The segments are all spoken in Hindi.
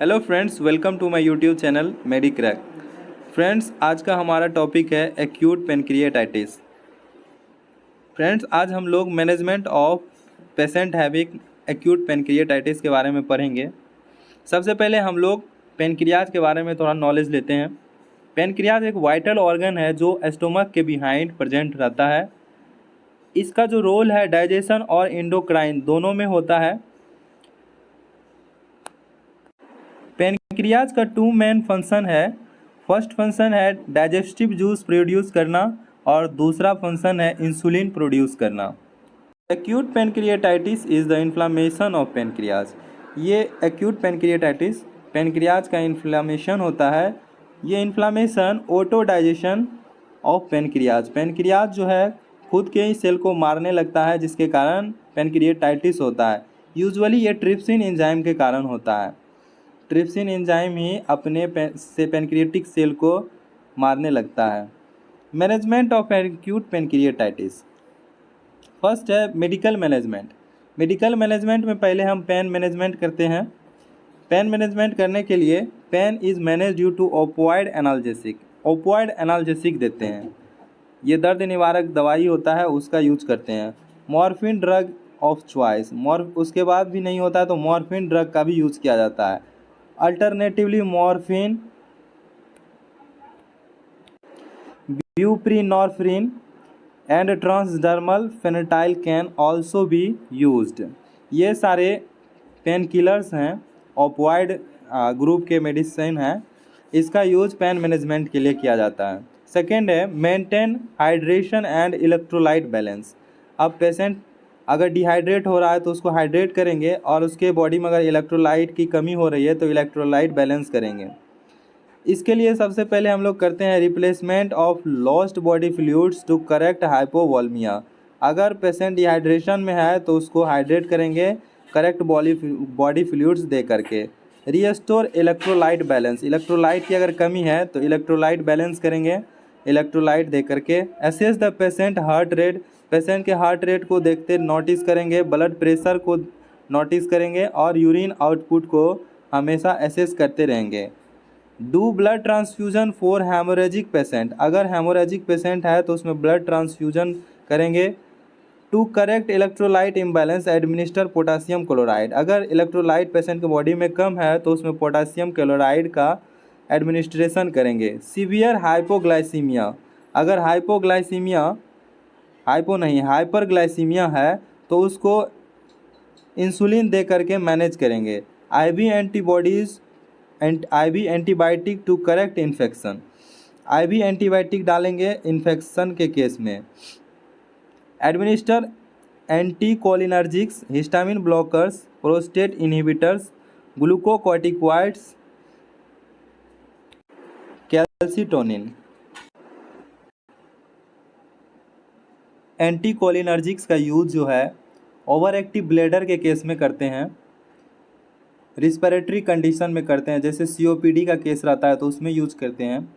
Hello friends, welcome to my YouTube channel Medicrack. Friends, आज का हमारा टॉपिक है एक्यूट पेनक्रिएटाइटिस। फ्रेंड्स, आज हम लोग management of patient having acute pancreatitis के बारे में पढ़ेंगे। सबसे पहले हम लोग पेनक्रियाज के बारे में थोड़ा नॉलेज लेते हैं। पेनक्रियाज एक वाइटल ऑर्गन है जो स्टोमक के बिहाइंड प्रेजेंट रहता है। इसका जो रोल है डाइजेशन और एंडोक्राइन दोनों में होता है। पेनक्रियाज का टू मेन फंक्शन है। फर्स्ट फंक्शन है डाइजेस्टिव जूस प्रोड्यूस करना और दूसरा फंक्शन है इंसुलिन प्रोड्यूस करना। Acute pancreatitis is the inflammation of pancreas. ये एक्यूट पेनक्रिएटाइटिस पेनक्रियाज का इन्फ्लामेशन होता है। ये inflammation auto digestion of pancreas, pancreas जो है खुद के ही सेल को मारने लगता है, जिसके कारण पेनक्रिएटाइटिस होता है। यूजुअली ये ट्रिप्सिन एंजाइम के कारण होता है। ट्रिप्सिन एंजाइम ही अपने से पेनक्रिएटिक सेल को मारने लगता है। Management of acute pancreatitis. First है मेडिकल मैनेजमेंट। मेडिकल मैनेजमेंट में पहले हम पेन मैनेजमेंट करते हैं। पेन मैनेजमेंट करने के लिए pain is manage due to opioid analgesic. Opioid analgesic देते हैं। ये दर्द निवारक दवाई होता है, उसका यूज करते हैं। Morphine drug of choice. उसके बाद भी नहीं होता है तो मॉर्फिन ड्रग का भी यूज़ किया जाता है। Alternatively morphine, buprenorphine and transdermal fentanyl can also be used. ये सारे पेन किलर्स हैं, ओपियोइड ग्रुप के मेडिसिन हैं। इसका यूज पेन मैनेजमेंट के लिए किया जाता है। सेकेंड है maintain hydration and electrolyte balance. अब पेशेंट अगर डिहाइड्रेट हो रहा है तो उसको हाइड्रेट करेंगे, और उसके बॉडी में अगर इलेक्ट्रोलाइट की कमी हो रही है तो इलेक्ट्रोलाइट बैलेंस करेंगे। इसके लिए सबसे पहले हम लोग करते हैं replacement of lost body fluids to correct hypovolaemia. अगर पेशेंट डिहाइड्रेशन में है तो उसको हाइड्रेट करेंगे करेक्ट बॉडी फ्लूइड्स दे करके। Restore electrolyte balance. इलेक्ट्रोलाइट की अगर कमी है तो इलेक्ट्रोलाइट बैलेंस करेंगे इलेक्ट्रोलाइट दे करके। Assess the patient heart rate. Patient के हार्ट रेट को देखते नोटिस करेंगे, ब्लड प्रेशर को नोटिस करेंगे और यूरिन आउटपुट को हमेशा असेस करते रहेंगे। Do blood transfusion for haemorrhagic patient. अगर हेमोरेजिक पेशेंट है तो उसमें ब्लड ट्रांसफ्यूजन करेंगे। To correct electrolyte imbalance administer potassium chloride. अगर इलेक्ट्रोलाइट पेशेंट के बॉडी में कम है तो उसमें पोटासियम क्लोराइड का एडमिनिस्ट्रेशन करेंगे। Severe hypoglycaemia. अगर हाइपरग्लाइसीमिया है तो उसको इंसुलिन दे करके मैनेज करेंगे। IV antibiotic to correct infection. IV antibiotic डालेंगे इन्फेक्शन के केस में। Administer anticholinergics, histamine blockers, prostate inhibitors, glucocorticoids, calcitonin. Anticholinergics का यूज जो है ओवर एक्टिव ब्लैडर के केस में करते हैं, रिस्पिरेटरी कंडीशन में करते हैं, जैसे सीओपीडी का केस रहता है तो उसमें यूज करते हैं।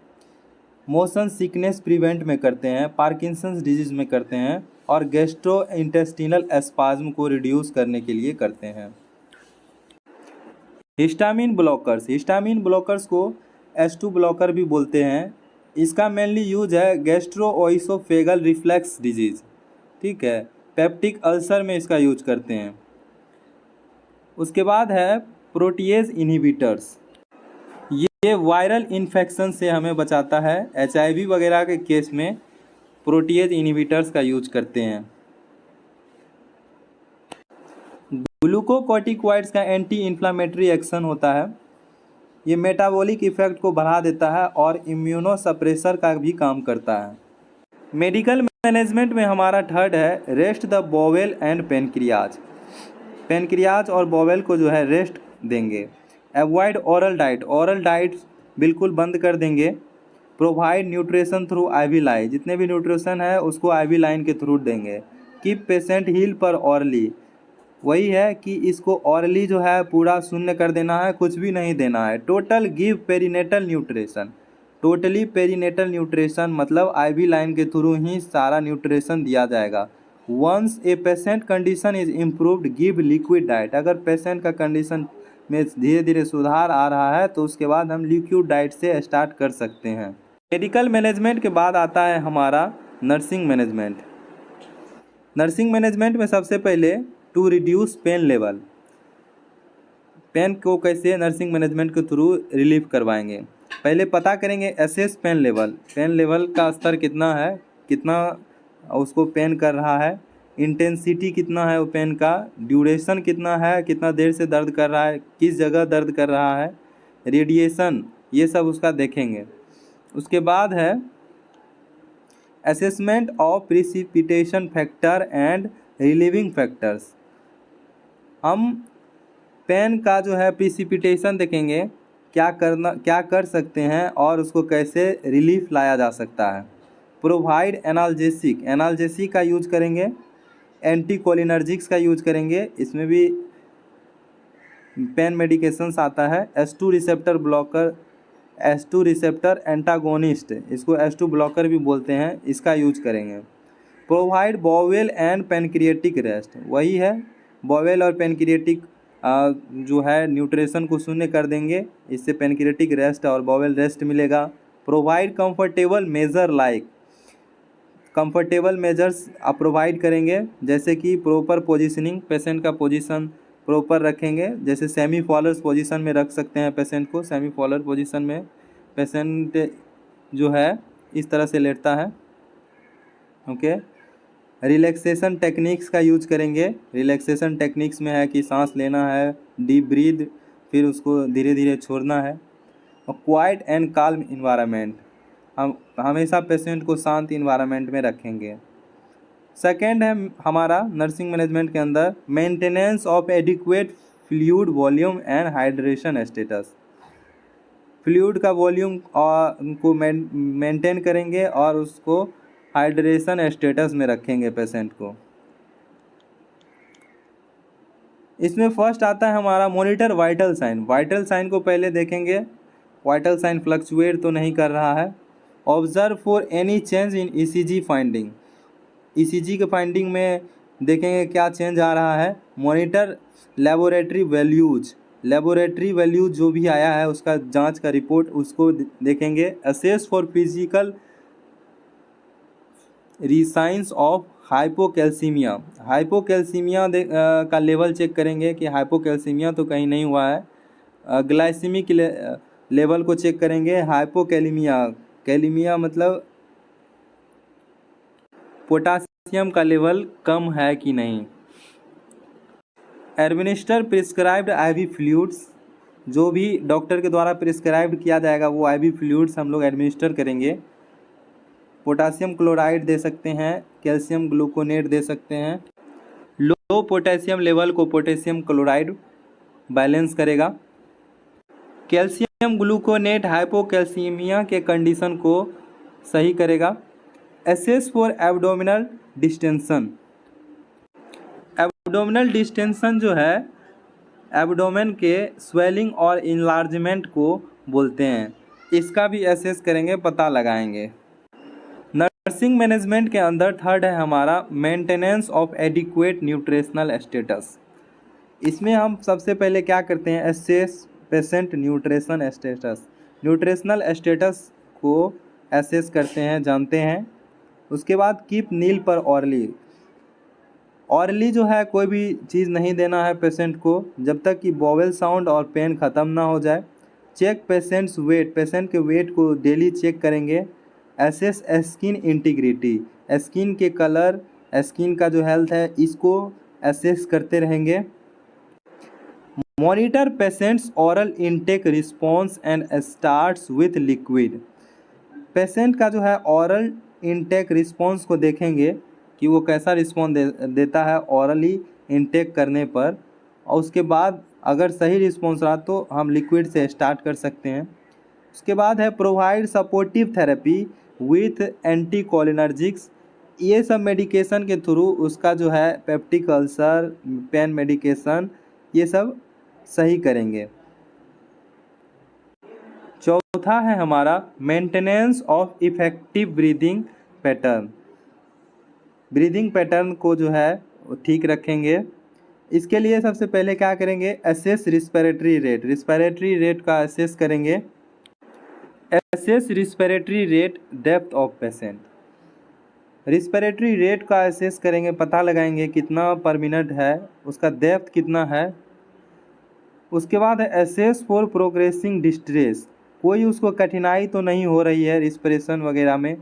मोशन सिकनेस प्रिवेंट में करते हैं, पार्किंसंस डिजीज में करते हैं, और गैस्ट्रो इंटेस्टिनल एस्पाज्म को रिड्यूस करने के लिए करते हैं। Histamine blockers. हिस्टामिन ब्लॉकर्स को H2 ब्लॉकर भी बोलते हैं। इसका मेनली यूज है गैस्ट्रोओइसोफेगल रिफ्लेक्स डिजीज, ठीक है, पेप्टिक अल्सर में इसका यूज करते हैं। उसके बाद है प्रोटीएज इनहिबिटर्स। ये वायरल इन्फेक्शन से हमें बचाता है। HIV वगैरह के केस में प्रोटीएज इनहिबिटर्स का यूज करते हैं। ग्लूकोकॉर्टिकॉइड्स का एंटी इन्फ्लामेटरी एक्शन होता है। ये मेटाबॉलिक इफेक्ट को बढ़ा देता है और इम्यूनो सप्रेसर का भी काम करता है। मेडिकल मैनेजमेंट में हमारा थर्ड है rest the bowel and pancreas. Pancreas और बोवेल को जो है रेस्ट देंगे। Avoid oral diet. Oral diet बिल्कुल बंद कर देंगे। Provide nutrition through IV line. जितने भी न्यूट्रिशन है उसको IV लाइन के थ्रू देंगे। कीप पेशेंट हील पर ऑरली। वही है कि इसको ऑरली जो है पूरा शून्य कर देना है, कुछ भी नहीं देना है। Total give perinatal nutrition. Totally perinatal nutrition मतलब IV लाइन के थ्रू ही सारा न्यूट्रिशन दिया जाएगा। Once a patient condition is improved give liquid diet. अगर पेशेंट का कंडीशन में धीरे धीरे सुधार आ रहा है तो उसके बाद हम लिक्विड डाइट से स्टार्ट कर सकते हैं। मेडिकल मैनेजमेंट के बाद आता है हमारा नर्सिंग मैनेजमेंट। नर्सिंग मैनेजमेंट में सबसे पहले to reduce pain level, pain को कैसे नर्सिंग मैनेजमेंट के थ्रू रिलीफ करवाएंगे। पहले पता करेंगे assess pain level, pain level का स्तर कितना है, कितना उसको पेन कर रहा है, इंटेंसिटी कितना है वो पेन का, ड्यूरेशन कितना है, कितना देर से दर्द कर रहा है, किस जगह दर्द कर रहा है, रेडिएशन, ये सब उसका देखेंगे। उसके बाद है assessment of precipitation factor and relieving factors. हम पेन का जो है प्रिसिपिटेशन देखेंगे, क्या कर सकते हैं और उसको कैसे रिलीफ लाया जा सकता है। प्रोवाइड एनाल्जेसिक, एनाल्जेसिक का यूज करेंगे, एंटीकोलिनर्जिक्स का यूज करेंगे, इसमें भी पेन मेडिकेशंस आता है। S2 receptor blocker, S2 receptor antagonist, इसको S2 ब्लॉकर भी बोलते हैं, इसका यूज करेंगे। Provide bowel and pancreatic rest, वही है बॉवेल और पेनक्रिएटिक जो है न्यूट्रिशन को शून्य कर देंगे, इससे पेनक्रिएटिक रेस्ट और बॉवेल रेस्ट मिलेगा। Provide comfortable measure like, comfortable measures आप प्रोवाइड करेंगे, जैसे कि प्रॉपर पोजीशनिंग, पेशेंट का पोजीशन प्रॉपर रखेंगे, जैसे सेमी फॉलर्स पोजीशन में रख सकते हैं पेशेंट को, सेमी फॉलर पोजीशन में पेशेंट जो है इस तरह से लेटता है। ओके, रिलैक्सेशन टेक्निक्स का यूज करेंगे। रिलैक्सेशन टेक्निक्स में है कि सांस लेना है, डीप ब्रीद, फिर उसको धीरे धीरे छोड़ना है। और क्वाइट एंड काल्म इन्वायरमेंट, हम हमेशा पेशेंट को शांत इन्वायरमेंट में रखेंगे। सेकेंड है हमारा नर्सिंग मैनेजमेंट के अंदर maintenance of adequate fluid volume and hydration status. Fluid का वॉल्यूम को मेंटेन करेंगे और उसको हाइड्रेशन स्टेटस में रखेंगे पेशेंट को। इसमें फर्स्ट आता है हमारा monitor vital sign. Vital sign को पहले देखेंगे, वाइटल साइन फ्लक्चुएट तो नहीं कर रहा है। Observe for any change in ECG finding, ECG के फाइंडिंग में देखेंगे क्या चेंज आ रहा है। Monitor laboratory values, laboratory values जो भी आया है उसका जांच का रिपोर्ट उसको देखेंगे। Assess for physical science of hypocalcaemia, hypocalcaemia का लेवल चेक करेंगे कि हाइपोकैल्सीमिया तो कहीं नहीं हुआ है। ग्लाइसेमिक लेवल को चेक करेंगे। हाइपोकैलीमिया, कैलीमिया मतलब पोटासियम का लेवल कम है कि नहीं। एडमिनिस्टर प्रिस्क्राइब्ड IV फ्लूइड्स, जो भी डॉक्टर के द्वारा प्रिस्क्राइब किया जाएगा वो IV फ्लूइड्स हम लोग एडमिनिस्टर करेंगे। पोटासियम क्लोराइड दे सकते हैं, कैल्शियम ग्लूकोनेट दे सकते हैं। लो पोटेशियम लेवल को पोटेशियम क्लोराइड बैलेंस करेगा। कैल्शियम ग्लूकोनेट हाइपोकैल्सीमिया के कंडीशन को सही करेगा। Assess for abdominal distension, abdominal distension जो है एब्डोमेन के स्वेलिंग और इनलार्जमेंट को बोलते हैं, इसका भी एसेस करेंगे, पता लगाएंगे। नर्सिंग मैनेजमेंट के अंदर थर्ड है हमारा maintenance of adequate nutritional status. इसमें हम सबसे पहले क्या करते हैं, assess patient nutrition status, nutritional status को एसेस करते हैं, जानते हैं। उसके बाद कीप नील पर ऑरली, ऑरली जो है कोई भी चीज़ नहीं देना है पेशेंट को जब तक कि बॉवेल साउंड और पेन ख़त्म ना हो जाए। चेक पेशेंट्स वेट, पेशेंट के वेट को डेली चेक करेंगे। एसेस स्किन इंटीग्रिटी, स्किन के कलर, स्किन का जो हेल्थ है इसको एसेस करते रहेंगे। Monitor patients oral intake response and starts with liquid, patient का जो है ओरल इनटेक रिस्पॉन्स को देखेंगे कि वो कैसा रिस्पॉन्स देता है ओरली इनटेक करने पर, और उसके बाद अगर सही रिस्पॉन्स रहा तो हम लिक्विड से स्टार्ट कर सकते हैं। उसके बाद है provide supportive therapy with anticholinergics, ये सब मेडिकेशन के थ्रू उसका जो है पेप्टिक अल्सर, पेन मेडिकेशन, ये सब सही करेंगे। चौथा है हमारा maintenance of effective breathing pattern, breathing pattern को जो है ठीक रखेंगे। इसके लिए सबसे पहले क्या करेंगे, assess respiratory rate, respiratory rate का एसेस करेंगे। Assess respiratory rate depth of patient, respiratory rate का एसेस करेंगे, पता लगाएंगे कितना पर मिनट है, उसका डेप्थ कितना है। उसके बाद एसेस फॉर प्रोग्रेसिंग डिस्ट्रेस, कोई उसको कठिनाई तो नहीं हो रही है रिस्पिरेशन वगैरह में,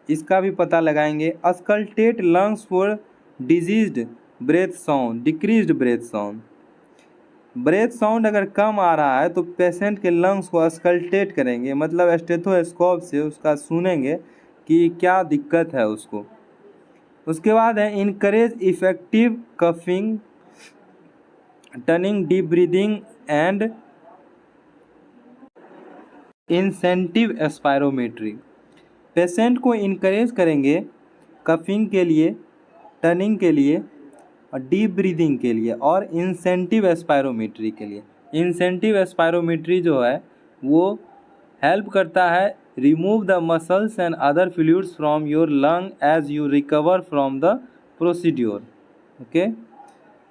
इसका भी पता लगाएंगे। Auscultate lungs for diseased breath sound, decreased breath sound, breath sound अगर कम आ रहा है तो पेशेंट के लंग्स को अस्कल्टेट करेंगे, मतलब स्टेथोस्कोप से उसका सुनेंगे कि क्या दिक्कत है उसको। उसके बाद है encourage effective coughing, turning, deep breathing and incentive spirometry, patient को इनकरेज करेंगे कफिंग के लिए, टर्निंग के लिए और डीप ब्रीदिंग के लिए और इंसेंटिव एस्पायरोमेट्री के लिए। इंसेंटिव एस्पायरोमेट्री जो है वो हेल्प करता है remove the muscles and other fluids from your lung as you recover from the procedure. Okay,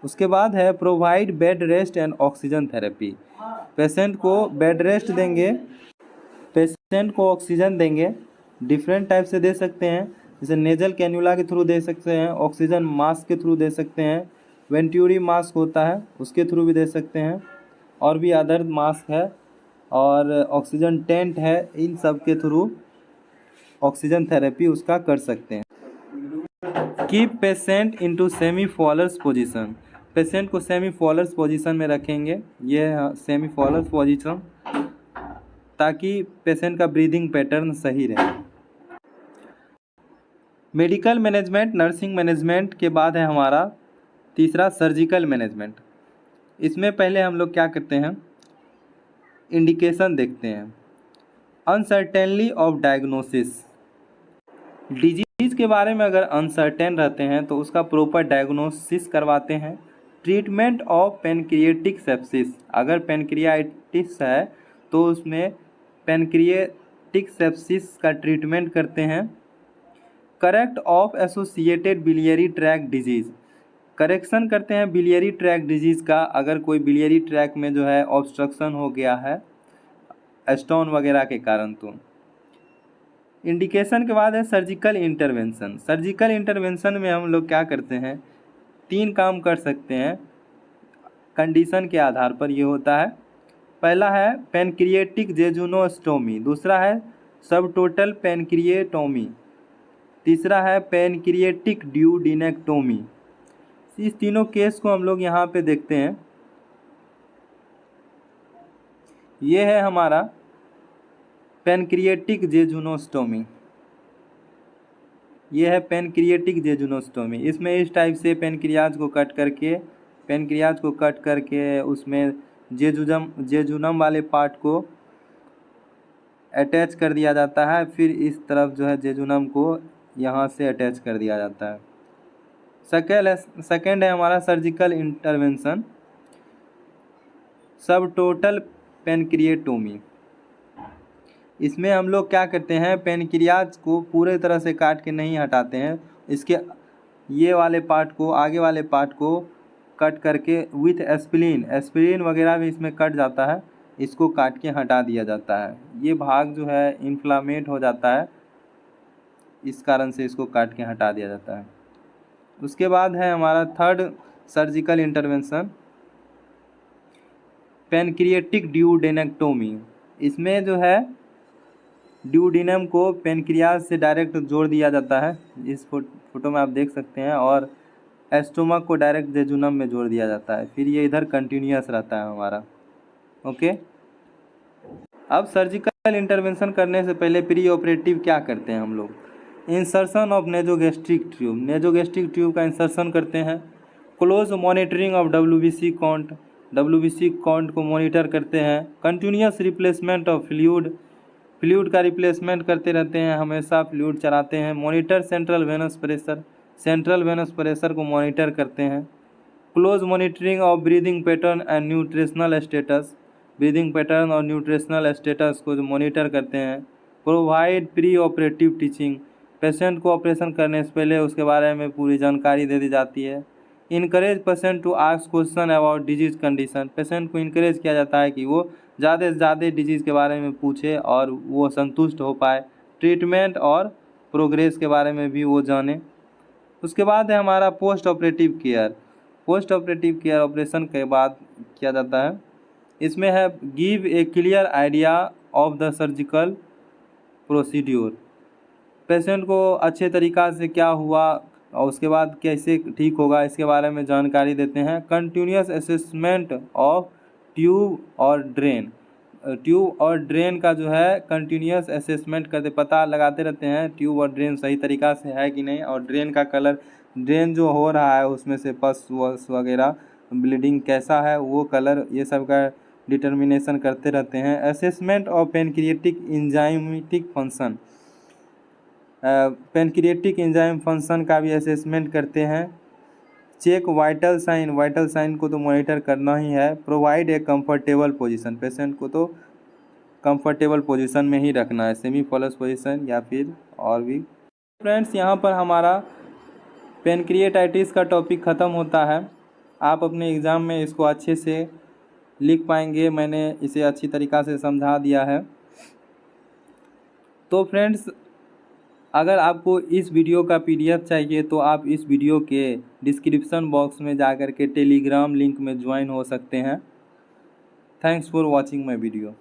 उसके बाद है provide bed rest and oxygen therapy, patient को बेड रेस्ट देंगे, पेशेंट को ऑक्सीजन देंगे, डिफरेंट टाइप से दे सकते हैं, जैसे नेजल कैन्यूला के थ्रू दे सकते हैं, ऑक्सीजन मास्क के थ्रू दे सकते हैं, वेंट्यूरी मास्क होता है उसके थ्रू भी दे सकते हैं, और भी अदर मास्क है और ऑक्सीजन टेंट है, इन सब के थ्रू ऑक्सीजन थेरेपी उसका कर सकते हैं। Keep patient into semi फॉलर्स position, patient को सेमी फॉलर्स पोजीशन में रखेंगे, ये है सेमी फॉलर्स पोजीशन, ताकि पेशेंट का ब्रीदिंग पैटर्न सही रहे। मेडिकल मैनेजमेंट, नर्सिंग मैनेजमेंट के बाद है हमारा तीसरा सर्जिकल मैनेजमेंट। इसमें पहले हम लोग क्या करते हैं, इंडिकेशन देखते हैं। अनसर्टेनली ऑफ डायग्नोसिस, डिजीज़ के बारे में अगर अनसर्टेन रहते हैं तो उसका प्रॉपर डायग्नोसिस करवाते हैं। ट्रीटमेंट ऑफ पेनक्रिएटिक सेप्सिस, अगर पेनक्रियाटिस है तो उसमें पेनक्रिएटिक सेप्सिस का ट्रीटमेंट करते हैं। Correct of associated biliary track disease, correction करते हैं बिलियरी ट्रैक डिजीज़ का, अगर कोई बिलियरी ट्रैक में जो है ऑब्स्ट्रक्शन हो गया है स्टोन वगैरह के कारण। तो इंडिकेशन के बाद है सर्जिकल इंटरवेंशन, सर्जिकल इंटरवेंशन में हम लोग क्या करते हैं, 3 काम कर सकते हैं कंडीशन के आधार पर, ये होता है। पहला है पेनक्रिएटिक जेजुनोस्टोमी, दूसरा है सब टोटल पेनक्रिएटोमी, तीसरा है पेनक्रिएटिक ड्यूडिनेक्टोमी। इस तीनों केस को हम लोग यहाँ पे देखते हैं। ये है हमारा पेनक्रिएटिक जेजुनोस्टोमी, ये है पेनक्रिएटिक जेजुनोस्टोमी। इसमें इस टाइप से पेनक्रियाज को कट करके उसमें जेजुनम वाले पार्ट को अटैच कर दिया जाता है, फिर इस तरफ जो है जेजुनम को यहाँ से अटैच कर दिया जाता है। सेकेंड है हमारा सर्जिकल इंटरवेंशन, सब टोटल पेनक्रिएटोमी। इसमें हम लोग क्या करते हैं, पेनक्रियाज को पूरे तरह से काट के नहीं हटाते हैं, इसके ये वाले पार्ट को, आगे वाले पार्ट को कट करके विथ एस्पिरिन वगैरह भी इसमें कट जाता है, इसको काट के हटा दिया जाता है। ये भाग जो है इन्फ्लामेट हो जाता है, इस कारण से इसको काट के हटा दिया जाता है। उसके बाद है हमारा थर्ड सर्जिकल इंटरवेंशन, पेनक्रिएटिक ड्यूडेनेक्टोमी। इसमें जो है ड्यूडिनम को पेनक्रियाज से डायरेक्ट जोड़ दिया जाता है, इस फोटो में आप देख सकते हैं, और एस्टोमक को डायरेक्ट जेजुनम में जोड़ दिया जाता है, फिर ये इधर कंटिन्यूअस रहता है हमारा। ओके, अब सर्जिकल इंटरवेंशन करने से पहले प्री ऑपरेटिव क्या करते हैं हम लोग, insertion of nasogastric tube, nasogastric tube का इंसर्शन करते हैं। Close monitoring of WBC count को मॉनिटर करते हैं। कंटिन्यूअस रिप्लेसमेंट ऑफ फ्लूइड का रिप्लेसमेंट करते रहते हैं, हमेशा फ्लूइड चलाते हैं। मॉनिटर सेंट्रल वेनस प्रेशर को मॉनिटर करते हैं। Close monitoring of breathing pattern and nutritional status, breathing pattern और न्यूट्रिशनल स्टेटस को मॉनिटर करते हैं। Provide pre operative teaching, patient को ऑपरेशन करने से पहले उसके बारे में पूरी जानकारी दे दी जाती है। Encourage patient to ask question about disease condition, patient को इनकरेज किया जाता है कि वो ज़्यादा से ज़्यादा डिजीज़ के बारे में पूछे और वो संतुष्ट हो पाए। ट्रीटमेंट और प्रोग्रेस के बारे में भी वो जाने। उसके बाद है हमारा post operative care. Post operative care operation के बाद किया जाता है। इसमें है give a clear idea of the surgical procedure, patient को अच्छे तरीक़ा से क्या हुआ और उसके बाद कैसे ठीक होगा इसके बारे में जानकारी देते हैं। कंटिन्यूस असेसमेंट ऑफ ट्यूब और ड्रेन, ट्यूब और ड्रेन का जो है कंटिन्यूस असेसमेंट करते पता लगाते रहते हैं ट्यूब और ड्रेन सही तरीक़ा से है कि नहीं, और ड्रेन का कलर, ड्रेन जो हो रहा है उसमें से पस वस वगैरह ब्लीडिंग कैसा है वो कलर, ये सब का डिटर्मिनेशन करते रहते हैं। Assessment of pancreatic enzymatic function, pancreatic enzyme function का भी असेसमेंट करते हैं। Check vital sign, vital sign को तो मॉनिटर करना ही है। Provide a comfortable position, patient को तो कंफर्टेबल पोजीशन में ही रखना है, सेमी फॉलस पोजीशन या फिर और भी। फ्रेंड्स यहाँ पर हमारा पेनक्रिएटाइटिस का टॉपिक ख़त्म होता है। आप अपने एग्ज़ाम में इसको अच्छे से लिख पाएंगे, मैंने इसे अच्छी तरीक़ा से समझा दिया है। तो फ्रेंड्स अगर आपको इस वीडियो का PDF चाहिए तो आप इस वीडियो के डिस्क्रिप्शन बॉक्स में जाकर के टेलीग्राम लिंक में ज्वाइन हो सकते हैं। Thanks for watching my video.